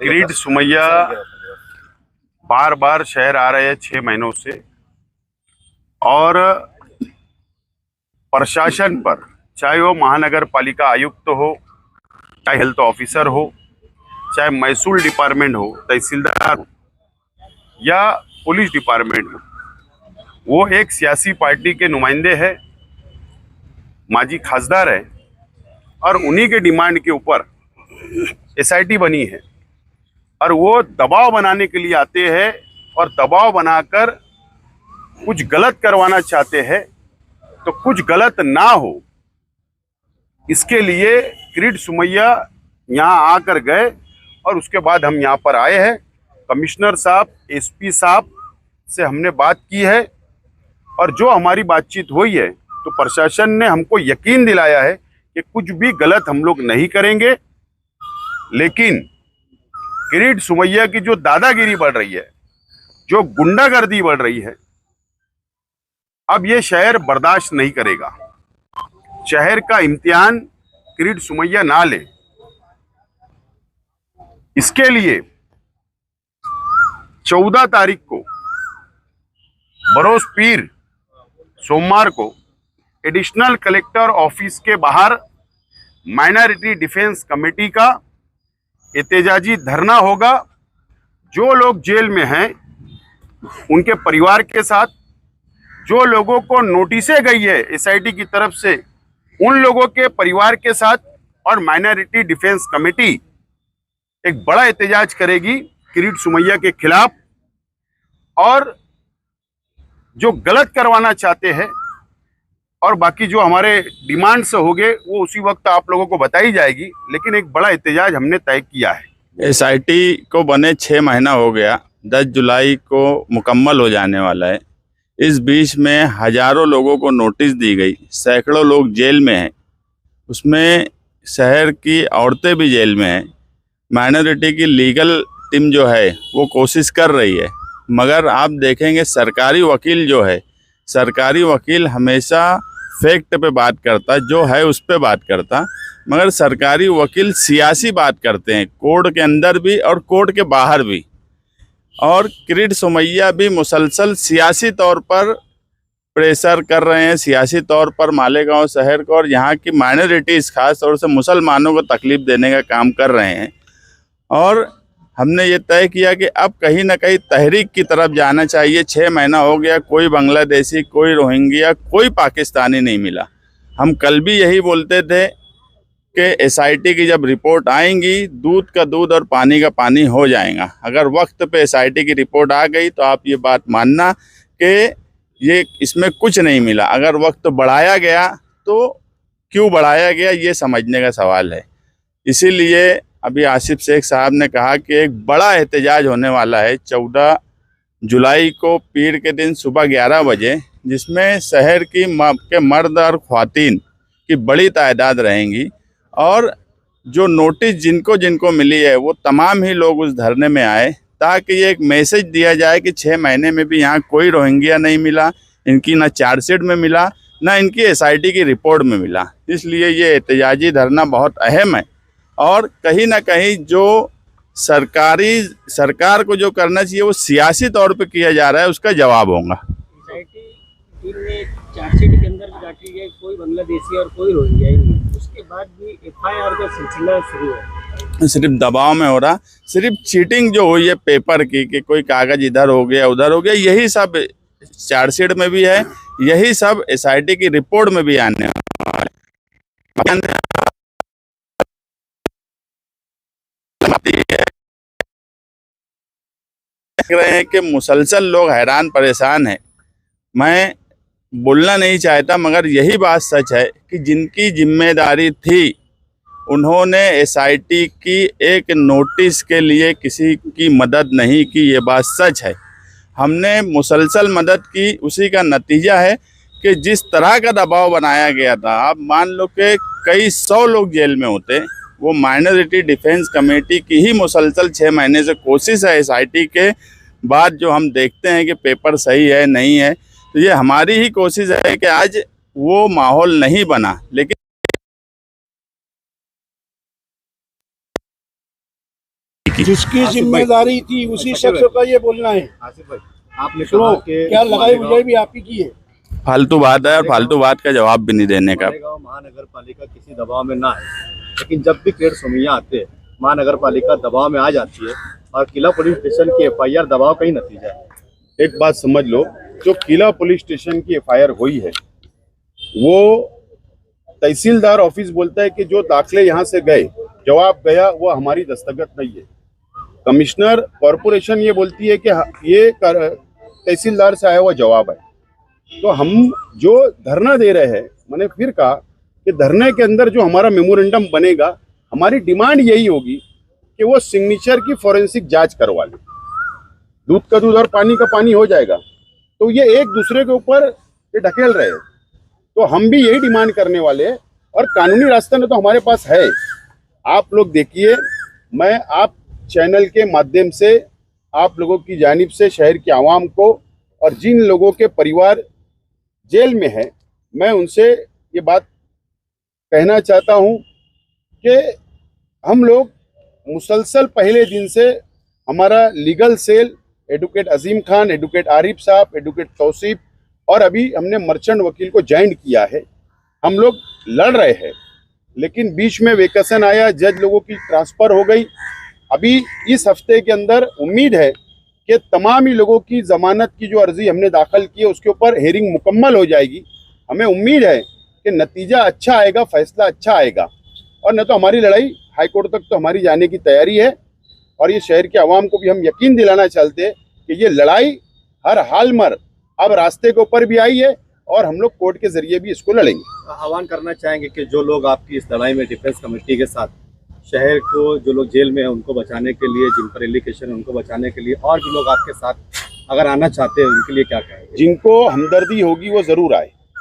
किरीट सुमैया बार बार शहर आ रहे हैं 6 महीनों से, और प्रशासन पर, चाहे वो महानगर पालिका आयुक्त हो, चाहे हेल्थ ऑफिसर हो, चाहे महसूल डिपार्टमेंट हो, तहसीलदार हो, या पुलिस डिपार्टमेंट हो, वो एक सियासी पार्टी के नुमाइंदे हैं, माजी खासदार है, और उन्हीं के डिमांड के ऊपर एसआईटी बनी है। और वो दबाव बनाने के लिए आते हैं और दबाव बनाकर कुछ गलत करवाना चाहते हैं, तो कुछ गलत ना हो इसके लिए किरीट सुमैया यहाँ आकर गए, और उसके बाद हम यहाँ पर आए हैं। कमिश्नर साहब, एसपी साहब से हमने बात की है, और जो हमारी बातचीत हुई है तो प्रशासन ने हमको यकीन दिलाया है कि कुछ भी गलत हम लोग नहीं करेंगे। लेकिन किरीट सुमैया की जो दादागिरी बढ़ रही है, जो गुंडागर्दी बढ़ रही है, अब ये शहर बर्दाश्त नहीं करेगा। शहर का इम्तिहान किरीट सुमैया ना ले, इसके लिए 14 तारीख को बरोज पीर सोमवार को एडिशनल कलेक्टर ऑफिस के बाहर माइनॉरिटी डिफेंस कमेटी का एहतजाजी धरना होगा। जो लोग जेल में हैं उनके परिवार के साथ, जो लोगों को नोटिसें गई है एसआईटी की तरफ से, उन लोगों के परिवार के साथ, और माइनॉरिटी डिफेंस कमेटी एक बड़ा एहतजाज करेगी किरीट सुमैया के खिलाफ। और जो गलत करवाना चाहते हैं और बाकी जो हमारे डिमांड्स होंगे वो उसी वक्त आप लोगों को बताई जाएगी, लेकिन एक बड़ा एहतजाज हमने तय किया है। एसआईटी को बने 6 महीना हो गया, 10 जुलाई को मुकम्मल हो जाने वाला है। इस बीच में हजारों लोगों को नोटिस दी गई, सैकड़ों लोग जेल में हैं, उसमें शहर की औरतें भी जेल में हैं। माइनॉरिटी की लीगल टीम जो है वो कोशिश कर रही है, मगर आप देखेंगे सरकारी वकील जो है, सरकारी वकील हमेशा फैक्ट पे बात करता, जो है उस पे बात करता, मगर सरकारी वकील सियासी बात करते हैं, कोर्ट के अंदर भी और कोर्ट के बाहर भी। और किरीट सुमैया भी मुसलसल सियासी तौर पर प्रेशर कर रहे हैं, सियासी तौर पर मालेगांव शहर को और यहाँ की माइनॉरिटीज़ खास तौर से मुसलमानों को तकलीफ देने का काम कर रहे हैं। और हमने ये तय किया कि अब कहीं ना कहीं तहरीक की तरफ जाना चाहिए। 6 महीना हो गया, कोई बांग्लादेशी, कोई रोहिंग्या, कोई पाकिस्तानी नहीं मिला। हम कल भी यही बोलते थे कि एसआईटी की जब रिपोर्ट आएंगी, दूध का दूध और पानी का पानी हो जाएगा। अगर वक्त पे एसआईटी की रिपोर्ट आ गई तो आप ये बात मानना कि ये इसमें कुछ नहीं मिला। अगर वक्त बढ़ाया गया तो क्यों बढ़ाया गया, ये समझने का सवाल है। इसीलिए अभी आसिफ शेख साहब ने कहा कि एक बड़ा एहतजाज होने वाला है 14 जुलाई को पीर के दिन सुबह 11 बजे, जिसमें शहर के मर्द और ख्वातीन की बड़ी तादाद रहेंगी। और जो नोटिस जिनको जिनको मिली है वो तमाम ही लोग उस धरने में आए, ताकि ये एक मैसेज दिया जाए कि 6 महीने में भी यहाँ कोई रोहिंग्या नहीं मिला, इनकी ना चार्जशीट में मिला, ना इनकी एसआईटी की रिपोर्ट में मिला। इसलिए ये एहतजाजी धरना बहुत अहम है, और कहीं ना कहीं जो सरकार को जो करना चाहिए वो सियासी तौर पे किया जा रहा है, उसका जवाब होगा। टीम ने चार्जशीट के अंदर भी डाटी है कोई बांग्लादेशी और कोई रोहिंग्या ही नहीं, उसके बाद भी एफआईआर का सिलसिला शुरू है। सिर्फ दबाव में हो रहा, सिर्फ चीटिंग जो हुई है पेपर की कि कोई कागज इधर हो गया उधर हो गया, यही सब चार्जशीट में भी है, यही सब एसआईटी की रिपोर्ट में भी आने देख रहे हैं कि मुसलसल लोग हैरान परेशान हैं। मैं बोलना नहीं चाहता, मगर यही बात सच है कि जिनकी जिम्मेदारी थी उन्होंने एसआईटी की एक नोटिस के लिए किसी की मदद नहीं की, ये बात सच है। हमने मुसलसल मदद की, उसी का नतीजा है कि जिस तरह का दबाव बनाया गया था, आप मान लो कि कई 100 लोग जेल में होते, वो माइनॉरिटी डिफेंस कमेटी की ही मुसलसल 6 महीने से कोशिश है। एसआईटी के बाद जो हम देखते हैं कि पेपर सही है नहीं है, तो ये हमारी ही कोशिश है कि आज वो माहौल नहीं बना। लेकिन की। जिसकी जिम्मेदारी थी उसी शख्स का ये बोलना है। आसिफ भाई, आपने सुनो, कहा कि क्या लगाई मुझे भी आप ही की है। फालतू बात है और फालतू बात का जवाब भी नहीं देने का। मालेगांव महानगर पालिका किसी दबाव में ना है, लेकिन जब भी पेड़ सुमिया आते हैं महानगर पालिका दबाव में आ जाती है और किला पुलिस स्टेशन की FIR दबाव का ही नतीजा है। एक बात समझ लो, जो किला पुलिस स्टेशन की FIR हुई है वो तहसीलदार ऑफिस बोलता है कि जो दाखले यहाँ से गए, जवाब गया, वो हमारी दस्तखत नहीं है। कमिश्नर कॉरपोरेशन ये बोलती है कि ये तहसीलदार से आया हुआ जवाब है। तो हम जो धरना दे रहे हैं, मैंने फिर कहा कि धरने के अंदर जो हमारा मेमोरेंडम बनेगा, हमारी डिमांड यही होगी कि वो सिग्नेचर की फॉरेंसिक जांच करवा ले। दूध का दूध और पानी का पानी हो जाएगा। तो ये एक दूसरे के ऊपर ये ढकेल रहे हैं, तो हम भी यही डिमांड करने वाले हैं और कानूनी रास्ता में तो हमारे पास है। आप लोग देखिए, मैं आप चैनल के माध्यम से आप लोगों की जानिब से शहर की आवाम को और जिन लोगों के परिवार जेल में है, मैं उनसे ये बात कहना चाहता हूँ कि हम लोग मुसलसल पहले दिन से हमारा लीगल सेल एडवोकेट अजीम खान, एडवोकेट आरिफ साहब, एडवोकेट तौसीफ और अभी हमने मर्चेंट वकील को ज्वाइन किया है। हम लोग लड़ रहे हैं, लेकिन बीच में वेकेशन आया, जज लोगों की ट्रांसफ़र हो गई। अभी इस हफ्ते के अंदर उम्मीद है कि तमाम ही लोगों की ज़मानत की जो अर्जी हमने दाखिल की है उसके ऊपर हेयरिंग मुकम्मल हो जाएगी। हमें उम्मीद है कि नतीजा अच्छा आएगा, फैसला अच्छा आएगा, और न तो हमारी लड़ाई हाई कोर्ट तक तो हमारी जाने की तैयारी है। और ये शहर के आवाम को भी हम यकीन दिलाना चाहते हैं कि ये लड़ाई हर हाल में अब रास्ते के ऊपर भी आई है और हम लोग कोर्ट के जरिए भी इसको लड़ेंगे। आह्वान करना चाहेंगे कि जो लोग आपकी इस लड़ाई में डिफेंस कमेटी के साथ शहर को, जो लोग जेल में हैं उनको बचाने के लिए, जिन पर एलिगेशन है उनको बचाने के लिए, और भी लोग आपके साथ अगर आना चाहते हैं उनके लिए क्या कहेंगे? जिनको हमदर्दी होगी वो ज़रूर आए।